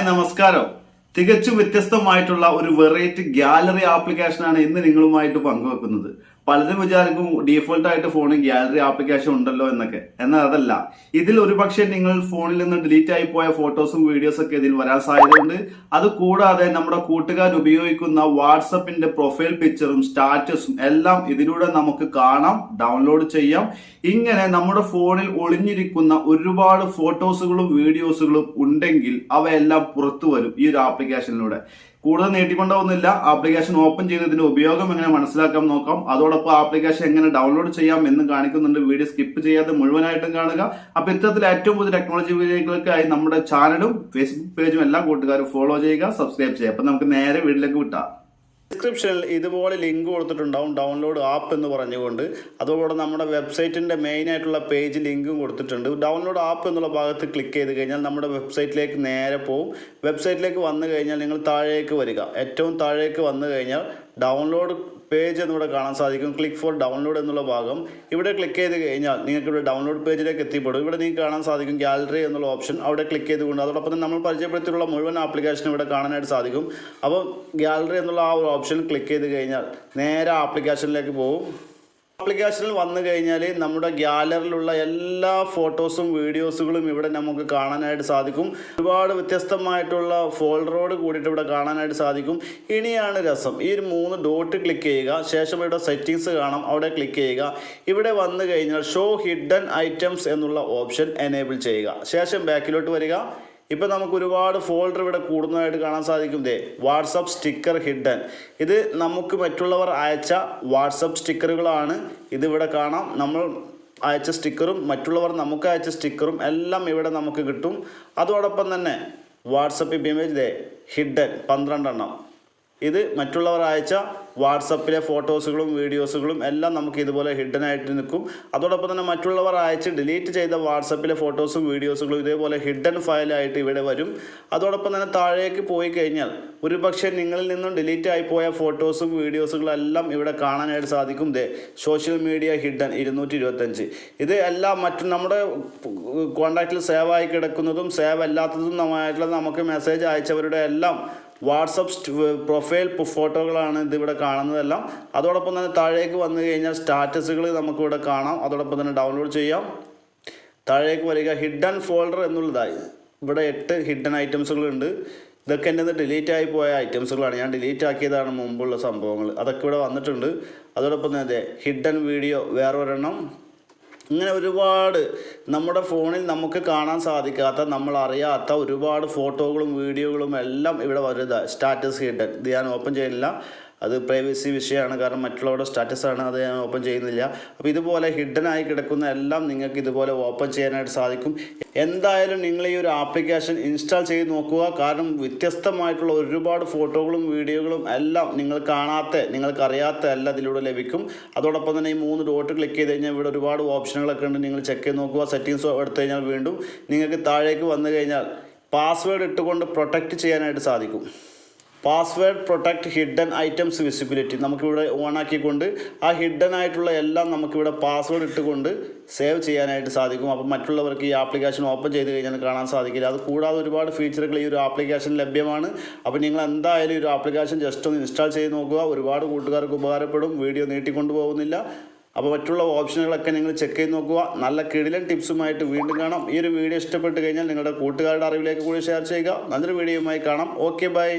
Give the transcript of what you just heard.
Hi നമസ്കാരം. തികച്ചും വ്യത്യസ്തമായിട്ടുള്ള ഒരു വെറൈറ്റി ഗാലറി ആപ്ലിക്കേഷനാണ് ഇന്ന് നിങ്ങളുമായിട്ട് പങ്കുവെക്കുന്നത്. പലരും വിചാരിക്കും ഡീഫോൾട്ട് ആയിട്ട് ഫോണിൽ ഗാലറി ആപ്ലിക്കേഷൻ ഉണ്ടല്ലോ എന്നൊക്കെ. എന്നാൽ അതല്ല. ഇതിൽ ഒരുപക്ഷെ നിങ്ങൾ ഫോണിൽ നിന്ന് ഡിലീറ്റ് ആയി പോയ ഫോട്ടോസും വീഡിയോസും ഒക്കെ ഇതിൽ വരാൻ സാധ്യതയുണ്ട്. അത് കൂടാതെ നമ്മുടെ കൂട്ടുകാർ ഉപയോഗിക്കുന്ന വാട്സപ്പിന്റെ പ്രൊഫൈൽ പിക്ചറും സ്റ്റാറ്റസും എല്ലാം ഇതിലൂടെ നമുക്ക് കാണാം, ഡൗൺലോഡ് ചെയ്യാം. ഇങ്ങനെ നമ്മുടെ ഫോണിൽ ഒളിഞ്ഞിരിക്കുന്ന ഒരുപാട് ഫോട്ടോസുകളും വീഡിയോസുകളും ഉണ്ടെങ്കിൽ അവയെല്ലാം പുറത്തു വരും ഈ ഒരു ആപ്ലിക്കേഷനിലൂടെ. കൂടുതൽ നീട്ടിക്കൊണ്ടൊന്നുമില്ല. ആപ്ലിക്കേഷൻ ഓപ്പൺ ചെയ്ത് ഇതിന്റെ ഉപയോഗം എങ്ങനെ മനസ്സിലാക്കാൻ നോക്കാം. അതോടൊപ്പം ആപ്ലിക്കേഷൻ എങ്ങനെ ഡൗൺലോഡ് ചെയ്യാം എന്ന് കാണിക്കുന്നുണ്ട്. വീഡിയോ സ്കിപ്പ് ചെയ്യാതെ മുഴുവനായിട്ടും കാണുക. അപ്പൊ ഇത്തരത്തിൽ ഏറ്റവും പുതിയ ടെക്നോളജി വീഡിയോകൾക്കായി നമ്മുടെ ചാനലും ഫേസ്ബുക്ക് പേജും എല്ലാ കൂട്ടുകാരും ഫോളോ ചെയ്യുക, സബ്സ്ക്രൈബ് ചെയ്യുക. അപ്പൊ നമുക്ക് നേരെ വീഡിയോയിലേക്ക് വിട്ടാം. ഡിസ്ക്രിപ്ഷനിൽ ഇതുപോലെ ലിങ്ക് കൊടുത്തിട്ടുണ്ടാവും, ഡൗൺലോഡ് ആപ്പ് എന്ന് പറഞ്ഞുകൊണ്ട്. അതുപോലെ നമ്മുടെ വെബ്സൈറ്റിന്റെ മെയിൻ ആയിട്ടുള്ള പേജ് ലിങ്കും കൊടുത്തിട്ടുണ്ട്. ഡൗൺലോഡ് ആപ്പ് എന്നുള്ള ഭാഗത്ത് ക്ലിക്ക് ചെയ്ത് കഴിഞ്ഞാൽ നമ്മുടെ വെബ്സൈറ്റിലേക്ക് നേരെ പോകും. വെബ്സൈറ്റിലേക്ക് വന്നു കഴിഞ്ഞാൽ നിങ്ങൾ താഴേക്ക് വരിക. ഏറ്റവും താഴേക്ക് വന്നു കഴിഞ്ഞാൽ ഡൗൺലോഡ് പേജ് എന്നിവിടെ കാണാൻ സാധിക്കും. ക്ലിക്ക് ഫോർ ഡൗൺലോഡ് എന്നുള്ള ഭാഗം ഇവിടെ ക്ലിക്ക് ചെയ്ത് കഴിഞ്ഞാൽ നിങ്ങൾക്ക് ഇവിടെ ഡൗൺലോഡ് പേജിലേക്ക് എത്തിപ്പെടും. ഇവിടെ നിങ്ങൾക്ക് കാണാൻ സാധിക്കും ഗാലറി എന്നുള്ള ഓപ്ഷൻ. അവിടെ ക്ലിക്ക് ചെയ്തുകൊണ്ട് അതോടൊപ്പം തന്നെ നമ്മൾ പരിചയപ്പെടുത്തിയിട്ടുള്ള മുഴുവൻ ആപ്ലിക്കേഷൻ ഇവിടെ കാണാനായിട്ട് സാധിക്കും. അപ്പോൾ ഗാലറി എന്നുള്ള ആ ഒരു ഓപ്ഷൻ ക്ലിക്ക് ചെയ്ത് കഴിഞ്ഞാൽ നേരെ ആപ്ലിക്കേഷനിലേക്ക് പോകും. ആപ്ലിക്കേഷനിൽ വന്നു കഴിഞ്ഞാൽ നമ്മുടെ ഗാലറിയിലുള്ള എല്ലാ ഫോട്ടോസും വീഡിയോസുകളും ഇവിടെ നമുക്ക് കാണാനായിട്ട് സാധിക്കും. ഒരുപാട് വ്യത്യസ്തമായിട്ടുള്ള ഫോൾഡറോട് കൂടിയിട്ട് ഇവിടെ കാണാനായിട്ട് സാധിക്കും. ഇനിയാണ് രസം. ഈ ഒരു 3 ഡോട്ട് ക്ലിക്ക് ചെയ്യുക. ശേഷം ഇവിടെ സെറ്റിങ്സ് കാണാം, അവിടെ ക്ലിക്ക് ചെയ്യുക. ഇവിടെ വന്നു കഴിഞ്ഞാൽ ഷോ ഹിഡൻ ഐറ്റംസ് എന്നുള്ള ഓപ്ഷൻ എനേബിൾ ചെയ്യുക. ശേഷം ബാക്കിലോട്ട് വരിക. ഇപ്പം നമുക്ക് ഒരുപാട് ഫോൾഡർ ഇവിടെ കൂടുന്നതായിട്ട് കാണാൻ സാധിക്കും. WhatsApp sticker hidden. ഇത് നമുക്ക് മറ്റുള്ളവർ അയച്ച വാട്സപ്പ് സ്റ്റിക്കറുകളാണ്. ഇതിവിടെ കാണാം. നമ്മൾ അയച്ച സ്റ്റിക്കറും മറ്റുള്ളവർ നമുക്ക് അയച്ച സ്റ്റിക്കറും എല്ലാം ഇവിടെ നമുക്ക് കിട്ടും. അതോടൊപ്പം തന്നെ വാട്സപ്പ് ഇമേജ് ഹിഡൻ 12 എണ്ണം. ഇത് മറ്റുള്ളവർ അയച്ച വാട്സപ്പിലെ ഫോട്ടോസുകളും വീഡിയോസുകളും എല്ലാം നമുക്ക് ഇതുപോലെ ഹിഡൻ ആയിട്ട് നിൽക്കും. അതോടൊപ്പം തന്നെ മറ്റുള്ളവർ അയച്ച് ഡിലീറ്റ് ചെയ്ത വാട്സപ്പിലെ ഫോട്ടോസും വീഡിയോസുകളും ഇതേപോലെ ഹിഡൻ ഫയലായിട്ട് ഇവിടെ വരും. അതോടൊപ്പം തന്നെ താഴേക്ക് പോയി കഴിഞ്ഞാൽ ഒരുപക്ഷെ നിങ്ങളിൽ നിന്നും ഡിലീറ്റ് ആയി പോയ ഫോട്ടോസും വീഡിയോസുകളും എല്ലാം ഇവിടെ കാണാനായിട്ട് സാധിക്കും. Social media hidden 225. ഇത് എല്ലാം നമ്മുടെ കോൺടാക്റ്റിൽ സേവ് ആയി കിടക്കുന്നതും സേവ് അല്ലാത്തതുമായിട്ടുള്ള നമുക്ക് മെസ്സേജ് അയച്ചവരുടെ എല്ലാം വാട്സപ്പ് പ്രൊഫൈൽ ഫോട്ടോകളാണ് ഇതിവിടെ കാണുന്നതെല്ലാം. അതോടൊപ്പം തന്നെ താഴേക്ക് വന്നു കഴിഞ്ഞാൽ സ്റ്റാറ്റസുകൾ നമുക്കിവിടെ കാണാം. അതോടൊപ്പം തന്നെ ഡൗൺലോഡ് ചെയ്യാം. താഴേക്ക് വരിക. ഹിഡൻ ഫോൾഡർ എന്നുള്ളതായി ഇവിടെ 8 ഹിഡൻ ഐറ്റംസുകളുണ്ട്. ഇതൊക്കെ എൻ്റെ ഡിലീറ്റ് ആയി പോയ ഐറ്റംസുകളാണ്. ഞാൻ ഡിലീറ്റ് ആക്കിയതാണ് മുമ്പുള്ള സംഭവങ്ങൾ. അതൊക്കെ ഇവിടെ വന്നിട്ടുണ്ട്. അതോടൊപ്പം തന്നെ ഹിഡൻ വീഡിയോ വേറൊരെണ്ണം. ഇങ്ങനെ ഒരുപാട് നമ്മുടെ ഫോണിൽ നമുക്ക് കാണാൻ സാധിക്കാത്ത, നമ്മൾ അറിയാത്ത ഒരുപാട് ഫോട്ടോകളും വീഡിയോകളും എല്ലാം ഇവിടെ വരുന്നത്. Status hidden. ഇത് ഞാൻ ഓപ്പൺ ചെയ്യുന്നില്ല, അത് പ്രൈവസി വിഷയമാണ്. കാരണം മറ്റുള്ളവരുടെ സ്റ്റാറ്റസാണ്, അത് ഞാൻ ഓപ്പൺ ചെയ്യുന്നില്ല. അപ്പോൾ ഇതുപോലെ ഹിഡൻ ആയി കിടക്കുന്ന എല്ലാം നിങ്ങൾക്ക് ഇതുപോലെ ഓപ്പൺ ചെയ്യാനായിട്ട് സാധിക്കും. എന്തായാലും നിങ്ങൾ ഈ ഒരു ആപ്ലിക്കേഷൻ ഇൻസ്റ്റാൾ ചെയ്ത് നോക്കുക. കാരണം വ്യത്യസ്തമായിട്ടുള്ള ഒരുപാട് ഫോട്ടോകളും വീഡിയോകളും എല്ലാം നിങ്ങൾ കാണാത്ത, നിങ്ങൾക്കറിയാത്ത എല്ലാം ഇതിലൂടെ ലഭിക്കും. അതോടൊപ്പം തന്നെ ഈ 3 ഡോട്ട് ക്ലിക്ക് ചെയ്ത് കഴിഞ്ഞാൽ ഇവിടെ ഒരുപാട് ഓപ്ഷനുകളൊക്കെ ഉണ്ട്. നിങ്ങൾ ചെക്ക് ചെയ്ത് നോക്കുക. സെറ്റിങ്സ് എടുത്തു കഴിഞ്ഞാൽ വീണ്ടും നിങ്ങൾക്ക് താഴേക്ക് വന്നു കഴിഞ്ഞാൽ പാസ്വേഡ് ഇട്ടുകൊണ്ട് പ്രൊട്ടക്റ്റ് ചെയ്യാനായിട്ട് സാധിക്കും. Password protect hidden items visibility നമുക്കിവിടെ ഓണാക്കിക്കൊണ്ട് ആ ഹിഡൻ ആയിട്ടുള്ള എല്ലാം നമുക്കിവിടെ പാസ്വേഡ് ഇട്ടുകൊണ്ട് സേവ് ചെയ്യാനായിട്ട് സാധിക്കും. അപ്പോൾ മറ്റുള്ളവർക്ക് ഈ ആപ്ലിക്കേഷൻ ഓപ്പൺ ചെയ്ത് കഴിഞ്ഞാൽ കാണാൻ സാധിക്കില്ല. അത് കൂടാതെ ഒരുപാട് ഫീച്ചറുകൾ ഈ ഒരു ആപ്ലിക്കേഷൻ ലഭ്യമാണ്. അപ്പോൾ നിങ്ങൾ എന്തായാലും ഈ ഒരു ആപ്ലിക്കേഷൻ ജസ്റ്റ് ഒന്ന് ഇൻസ്റ്റാൾ ചെയ്ത് നോക്കുക. ഒരുപാട് കൂട്ടുകാർക്ക് ഉപകാരപ്പെടും. വീഡിയോ നീട്ടിക്കൊണ്ടു പോകുന്നില്ല. അപ്പോൾ മറ്റുള്ള ഓപ്ഷനുകളൊക്കെ നിങ്ങൾ ചെക്ക് ചെയ്ത് നോക്കുക. നല്ല കിടിലൻ ടിപ്സുമായിട്ട് വീണ്ടും കാണാം. ഈ ഒരു വീഡിയോ ഇഷ്ടപ്പെട്ട് കഴിഞ്ഞാൽ നിങ്ങളുടെ കൂട്ടുകാരുടെ അറിവിലേക്ക് കൂടി ഷെയർ ചെയ്യുക. നല്ലൊരു വീഡിയോയുമായി കാണാം. Okay, by.